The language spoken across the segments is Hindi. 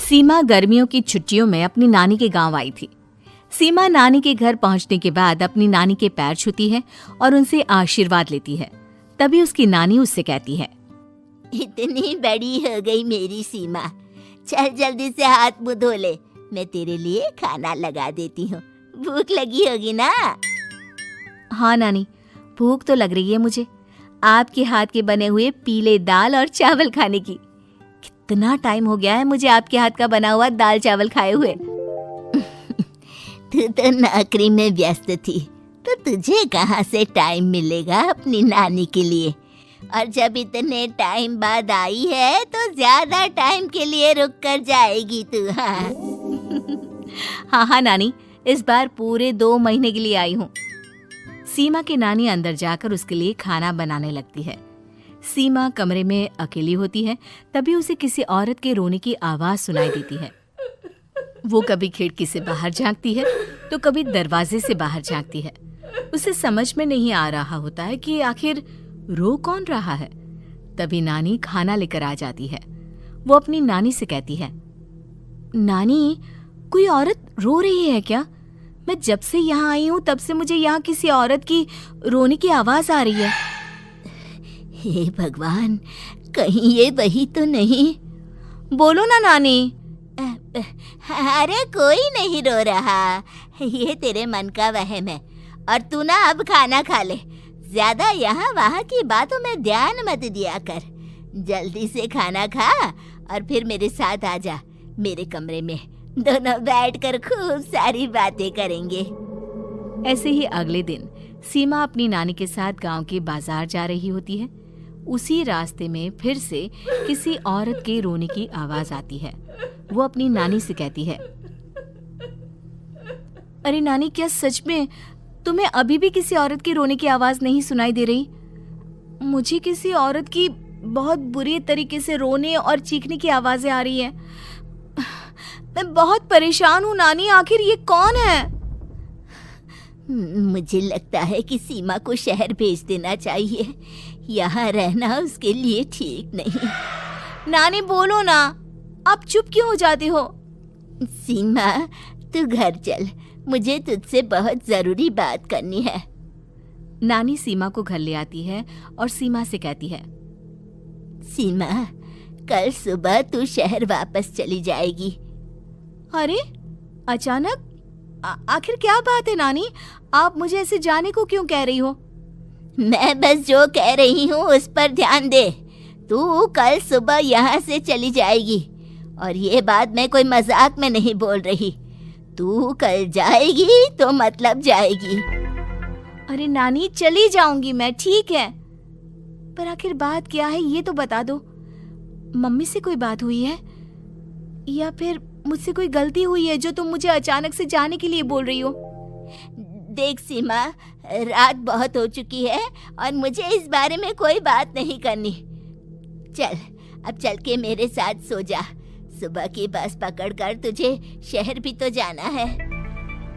सीमा गर्मियों की छुट्टियों में अपनी नानी के गांव आई थी। सीमा नानी के घर पहुंचने के बाद अपनी नानी के पैर छूती है और उनसे आशीर्वाद लेती है। तभी उसकी नानी उससे कहती है, इतनी बड़ी हो गई मेरी सीमा, चल जल्दी से हाथ मुंह धो ले, मैं तेरे लिए खाना लगा देती हूँ। भूख लगी होगी ना? हाँ नानी, भूख तो लग रही है मुझे, आपके हाथ के बने हुए पीले दाल और चावल खाने की। कितना टाइम हो गया है मुझे आपके हाथ का बना हुआ दाल चावल खाए हुए। तू तो नौकरी में व्यस्त थी, तो तुझे कहाँ से टाइम मिलेगा अपनी नानी के लिए? और जब इतने टाइम बाद आई है तो ज्यादा टाइम के लिए रुक कर जाएगी तू। हाँ नानी, इस बार पूरे 2 महीने के लिए आई हूँ। सीमा की नानी अंदर जाकर उसके लिए खाना बनाने लगती है। सीमा कमरे में अकेली होती है, तभी उसे किसी औरत के रोने की आवाज सुनाई देती है। वो कभी खिड़की से बाहर झांकती है तो कभी दरवाजे से बाहर झांकती है। उसे समझ में नहीं आ रहा होता है कि आखिर रो कौन रहा है। तभी नानी खाना लेकर आ जाती है। वो अपनी नानी से कहती है, नानी, कोई औरत रो रही है क्या? मैं जब से यहाँ आई हूँ तब से मुझे यहाँ किसी औरत की रोने की आवाज आ रही है। हे भगवान, कहीं ये वही तो नहीं? बोलो ना नानी। अरे कोई नहीं रो रहा, ये तेरे मन का वहम है। और तू ना अब खाना खा ले, ज्यादा यहाँ वहाँ की बातों में ध्यान मत दिया कर। जल्दी से खाना खा और फिर मेरे साथ आ जा मेरे कमरे में, दोनों बैठकर खूब सारी बातें करेंगे। ऐसे ही अगले दिन सीमा अपनी नानी के साथ गांव के बाजार जा रही होती है। उसी रास्ते में फिर से किसी औरत के रोने की आवाज आती है। वो अपनी नानी से कहती है, अरे नानी, क्या सच में तुम्हें अभी भी किसी औरत की रोने की आवाज नहीं सुनाई दे रही? मुझे किसी औरत की बहुत बुरी तरीके से रोने और चीखने की आवाजें आ रही हैं। मैं बहुत परेशान हूँ नानी, आखिर ये कौन है? मुझे लगता है कि सीमा को शहर भेज देना चाहिए, यहाँ रहना उसके लिए ठीक नहीं। नानी बोलो ना, आप चुप क्यों हो जाते हो? सीमा, तू घर चल, मुझे तुझसे बहुत जरूरी बात करनी है। नानी सीमा को घर ले आती है और सीमा से कहती है, सीमा, कल सुबह तू शहर वापस चली जाएगी। अरे अचानक? आखिर क्या बात है नानी, आप मुझे ऐसे जाने को क्यों कह रही हो? मैं बस जो कह रही हूँ उस पर ध्यान दे। तू कल सुबह यहाँ से चली जाएगी, और ये बात मैं कोई मजाक में नहीं बोल रही। तू कल जाएगी तो मतलब जाएगी। अरे नानी, चली जाऊंगी मैं, ठीक है, पर आखिर बात क्या है ये तो बता दो। मम्मी से कोई बात हुई है या फिर मुझसे कोई गलती हुई है जो तुम मुझे अचानक से जाने के लिए बोल रही हो? देख सीमा, रात बहुत हो चुकी है और मुझे इस बारे में कोई बात नहीं करनी। चल, अब चल के मेरे साथ सो जा। सुबह की बस पकड़कर तुझे शहर भी तो जाना है।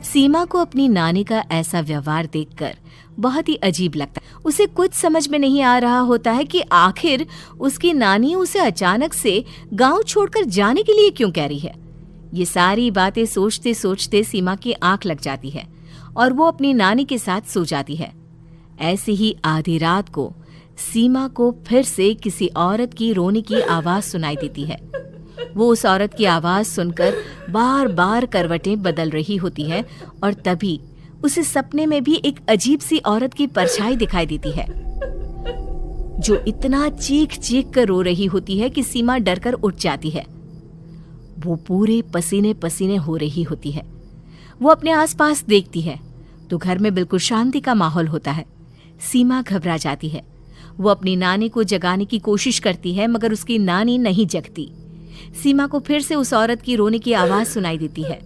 सीमा को अपनी नानी का ऐसा व्यवहार देखकर बहुत ही अजीब लगता है। उसे कुछ समझ में नहीं आ रहा होता है कि आखिर उसकी नानी उसे अचानक से गांव छोड़कर जाने के लिए क्यों कह रही है। ये सारी बातें सोचते सोचते सीमा की आंख लग जाती है और वो अपनी नानी के साथ सो जाती है। ऐसे ही आधी रात को सीमा को फिर से किसी औरत की रोने की आवाज सुनाई देती है। वो उस औरत की आवाज सुनकर बार बार करवटें बदल रही होती है और तभी उसे सपने में भी एक अजीब सी औरत की परछाई दिखाई देती है, जो इतना चीख चीख कर रो रही होती है कि सीमा डरकर उठ जाती है। वो पूरे पसीने पसीने हो रही होती है। वो अपने आसपास देखती है तो घर में बिल्कुल शांति का माहौल होता है। सीमा घबरा जाती है। वो अपनी नानी को जगाने की कोशिश करती है, मगर उसकी नानी नहीं जगती। सीमा को फिर से उस औरत की रोने की आवाज सुनाई देती है।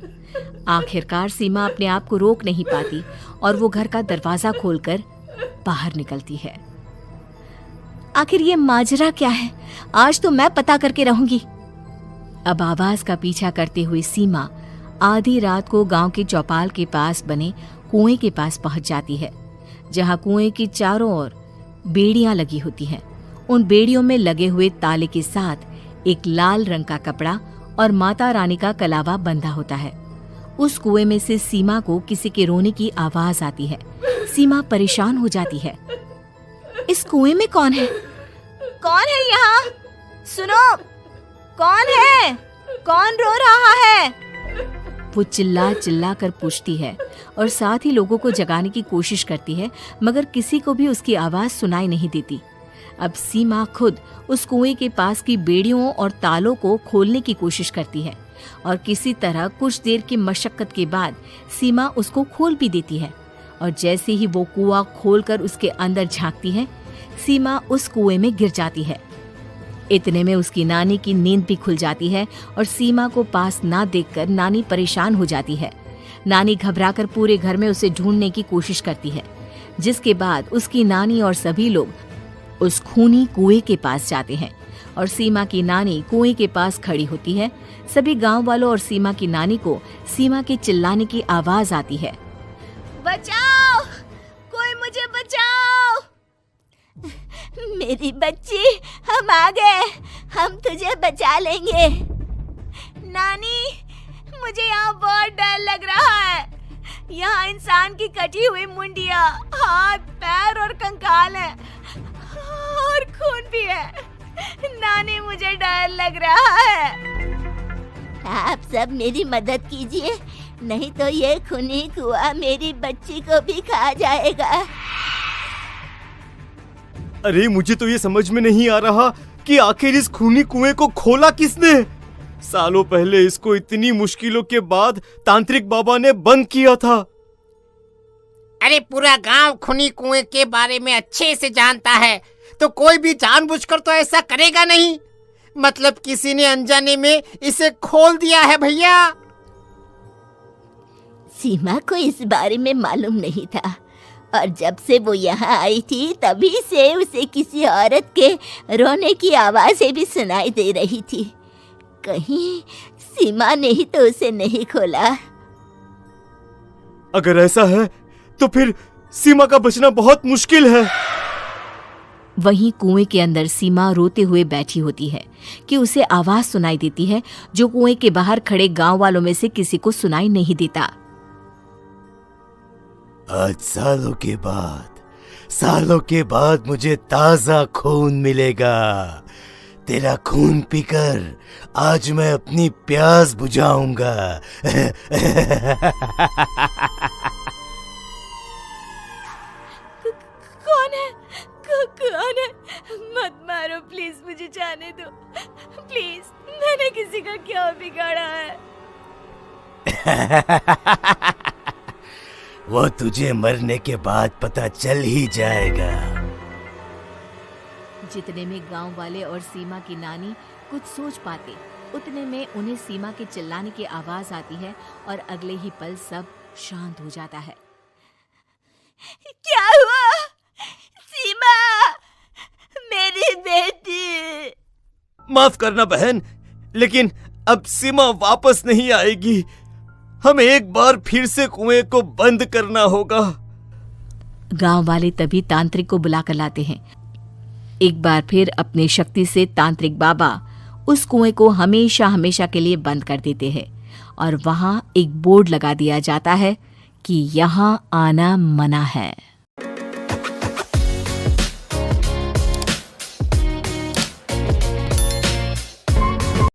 आखिरकार सीमा अपने आप को रोक नहीं पाती और वो घर का दरवाजा खोलकर बाहर निकलती है। आखिर ये माजरा क्या है? आज तो मैं पता करके रहूंगी। अब आवाज का पीछा करते हुए सीमा आधी रात को गांव के चौपाल के पास बने कुएं के पास पहुंच जाती है, जहां कुएं की चारों ओर बेड़ियां लगी होती हैं। उन बेड़ियों में लगे हुए ताले के साथ एक लाल रंग का कपड़ा और माता रानी का कलावा बंधा होता है। उस कुएं में से सीमा को किसी के रोने की आवाज आती है। सीमा परेशान हो जाती है। इस कुएं में कौन है? कौन है यहाँ? सुनो, कौन है? कौन रो रहा है? वो चिल्ला चिल्ला कर पूछती है और साथ ही लोगों को जगाने की कोशिश करती है, मगर किसी को भी उसकी आवाज सुनाई नहीं देती। अब सीमा खुद उस कुएं के पास की बेड़ियों और तालों को खोलने की कोशिश करती है और किसी तरह कुछ देर की मशक्कत के बाद सीमा उसको खोल भी देती है। और जैसे ही वो कुआं खोलकर उसके अंदर झांकती है, सीमा उस कुएं में गिर जाती है। इतने में उसकी नानी की नींद भी खुल जाती है और सीमा को पास ना देखकर नानी परेशान हो जाती है। नानी घबराकर पूरे घर में उसे ढूंढने की कोशिश करती है, जिसके बाद उसकी नानी और सभी लोग उस खूनी कुएं के पास जाते हैं और सीमा की नानी कुएं के पास खड़ी होती है। सभी गांव वालों और सीमा की नानी को सीमा के चिल्लाने की आवाज आती है, बचाओ, कोई मुझे बचाओ। मेरी बच्ची, हम आ गए, हम तुझे बचा लेंगे। नानी, मुझे यहाँ बहुत डर लग रहा है। यहाँ इंसान की कटी हुई मुंडिया, हाथ, पैर और कंकाल है और खून भी है। नानी, मुझे डर लग रहा है। आप सब मेरी मदद कीजिए, नहीं तो ये खूनी कुआं मेरी बच्ची को भी खा जाएगा। अरे मुझे तो ये समझ में नहीं आ रहा कि आखिर इस खूनी कुएं को खोला किसने। सालों पहले इसको इतनी मुश्किलों के बाद तांत्रिक बाबा ने बंद किया था। अरे पूरा गांव खूनी कुएं के बारे में अच्छे से जानता है, तो कोई भी जानबूझकर तो ऐसा करेगा नहीं। मतलब किसी ने अनजाने में इसे खोल दिया है भैया। सीमा को इस बारे में मालूम नहीं था और जब से वो यहाँ आई थी तभी से उसे किसी औरत के रोने की आवाज़ें भी सुनाई दे रही थी। कहीं सीमा ने ही तो उसे नहीं खोला। अगर ऐसा है तो फिर सीमा का बचना बहुत मुश्किल है। वहीं कुएं के अंदर सीमा रोते हुए बैठी होती है कि उसे आवाज सुनाई देती है जो कुएं के बाहर खड़े गांव वालों में से किसी को सुनाई नहीं देता। आज सालों के बाद मुझे ताजा खून मिलेगा। तेरा खून पीकर आज मैं अपनी प्यास बुझाऊंगा। कौन है? मत मारो प्लीज, मुझे जाने दो प्लीज। मैंने किसी का क्या बिगाड़ा है? वो तुझे मरने के बाद पता चल ही जाएगा। जितने में गांव वाले और सीमा की नानी कुछ सोच पाते, उतने में उन्हें सीमा के चिल्लाने की आवाज आती है और अगले ही पल सब शांत हो जाता है। क्या हुआ? सीमा, मेरी बेटी। माफ करना बहन, लेकिन अब सीमा वापस नहीं आएगी। हमें एक बार फिर से कुएं को बंद करना होगा। गांव वाले तभी तांत्रिक को बुलाकर लाते हैं। एक बार फिर अपनी शक्ति से तांत्रिक बाबा उस कुएं को हमेशा हमेशा के लिए बंद कर देते हैं और वहां एक बोर्ड लगा दिया जाता है कि यहाँ आना मना है।